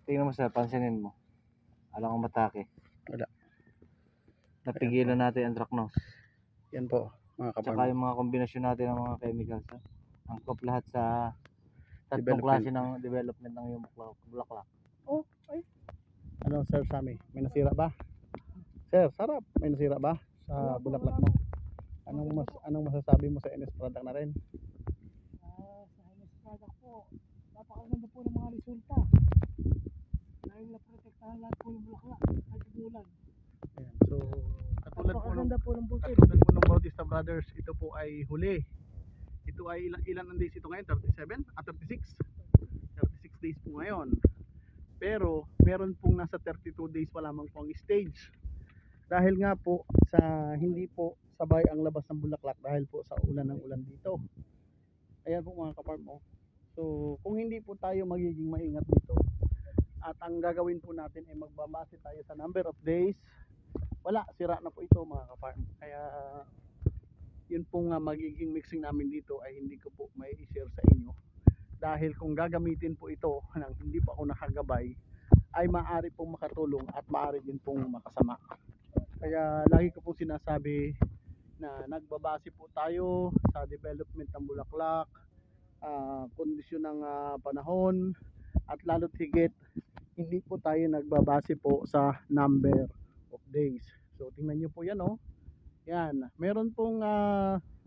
Tingnan mo sir, pansinin mo. Alam kong matake. Wala. Napigilan natin ang anthracnose. Yan po mga Tsaka kaparm. yung mga kombinasyon natin ng mga chemicals. Angkop lahat sa tatlong Development. klase ng development ng yung bulaklak. Oh, ay. Ano Sir Sammy? May nasira ba? Sir, sarap. May nasira ba sa bulaklak mo? Anong masasabi mo sa NS product na rin? Sa NS product po, napakaganda po ng mga resulta. Dahil naprotektahan lahat po yung bulaklak at bulan. Ayan. So, katulad Po ng bukid. ng Bautista Brothers, ito po ay huli. Ito ay ilan ang days ito ngayon? 37? 36? 36 days po ngayon. Pero meron pong nasa 32 days pa lamang po ang stage. Dahil nga po sa hindi po sabay ang labas ng bulaklak dahil po sa ulan ng ulan dito. Ayan po mga kaparm. So kung hindi po tayo magiging maingat dito at ang gagawin po natin ay magbabase tayo sa number of days, wala, sira na po ito mga kaparm. Kaya yun po nga magiging mixing namin dito ay hindi ko po may i-share sa inyo. Dahil kung gagamitin po ito nang hindi pa ako nakagabay, ay maaari pong makatulong at maaari din pong makasama. Kaya lagi ko po sinasabi na nagbabase po tayo sa development ng bulaklak, kondisyon ng panahon, at lalo't higit hindi po tayo nagbabase po sa number of days. So tingnan nyo po yan yan, meron pong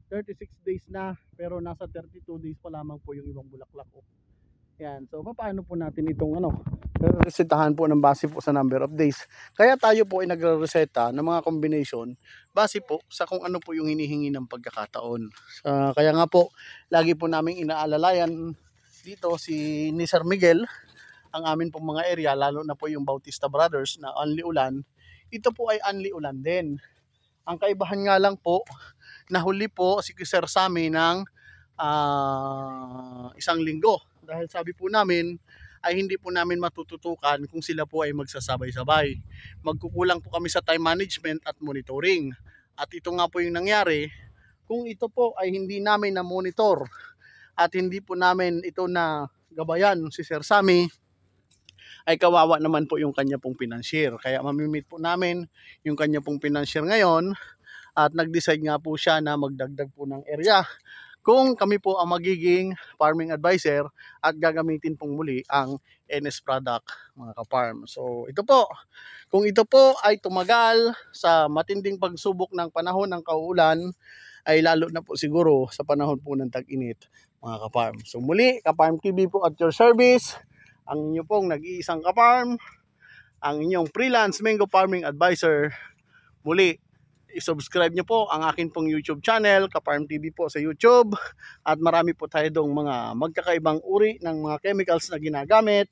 36 days na pero nasa 32 days pa lamang po yung ibang bulaklak yan. So paano po natin itong resetahan po ng base po sa number of days. Kaya tayo po ay nagre-reseta ng mga combination base po sa kung ano po yung hinihingi ng pagkakataon. Kaya nga po lagi po naming inaalalayan dito ni Sir Miguel ang amin pong mga area, lalo na po yung Bautista Brothers na only ulan. Ito po ay only ulan din. Ang kaibahan nga lang po, nahuli po si Sir Sammy ng 1 linggo. Dahil sabi po namin, ay hindi po namin matututukan kung sila po ay magsasabay-sabay. Magkukulang po kami sa time management at monitoring. At ito nga po yung nangyari, kung ito po ay hindi namin na-monitor at hindi po namin ito na gabayan si Sir Sammy, ay kawawa naman po yung kanya pong financier. Kaya mamimit po namin yung kanya pong financier ngayon at nag-decide nga po siya na magdagdag po ng area kung kami po ang magiging farming advisor at gagamitin pong muli ang NS product mga ka-farm. So ito po, kung ito po ay tumagal sa matinding pagsubok ng panahon ng kauulan, ay lalo na po siguro sa panahon po ng tag-init mga ka-farm. So muli, Ka-Farm TV po at your service. Ang inyo pong nag-iisang ka-farm, ang inyong freelance mango farming advisor. Muli, i-subscribe nyo po ang akin pong YouTube channel, Ka-Farm TV po sa YouTube. At marami po tayo dong mga magkakaibang uri ng mga chemicals na ginagamit.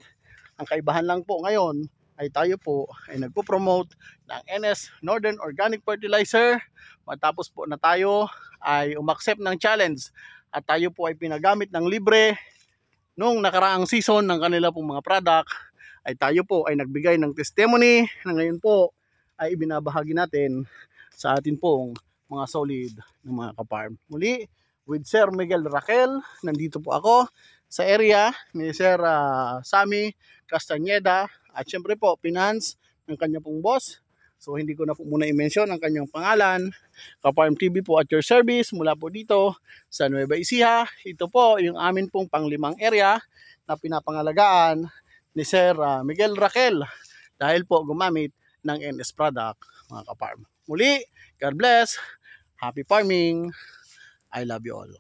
Ang kaibahan lang po ngayon ay tayo po ay nagpo-promote ng NS Northern Organic Fertilizer. Matapos po na tayo ay umaccept ng challenge at tayo po ay pinagamit ng libre nung nakaraang season ng kanila pong mga product, ay tayo po ay nagbigay ng testimony na ngayon po ay ibinabahagi natin sa atin pong mga solid ng mga ka-farm. Muli, with Sir Miguel Raquel, nandito po ako sa area ni Sir Sammy Castañeda at syempre po, finance ng kanya pong boss. So hindi ko na po muna i-mention ang kanyang pangalan. Ka-Farm TV po at your service mula po dito sa Nueva Ecija. Ito po yung amin pong pang-5 area na pinapangalagaan ni Sir Miguel Raquel dahil po gumamit ng NS product mga ka-farm. Muli, God bless, happy farming, I love you all.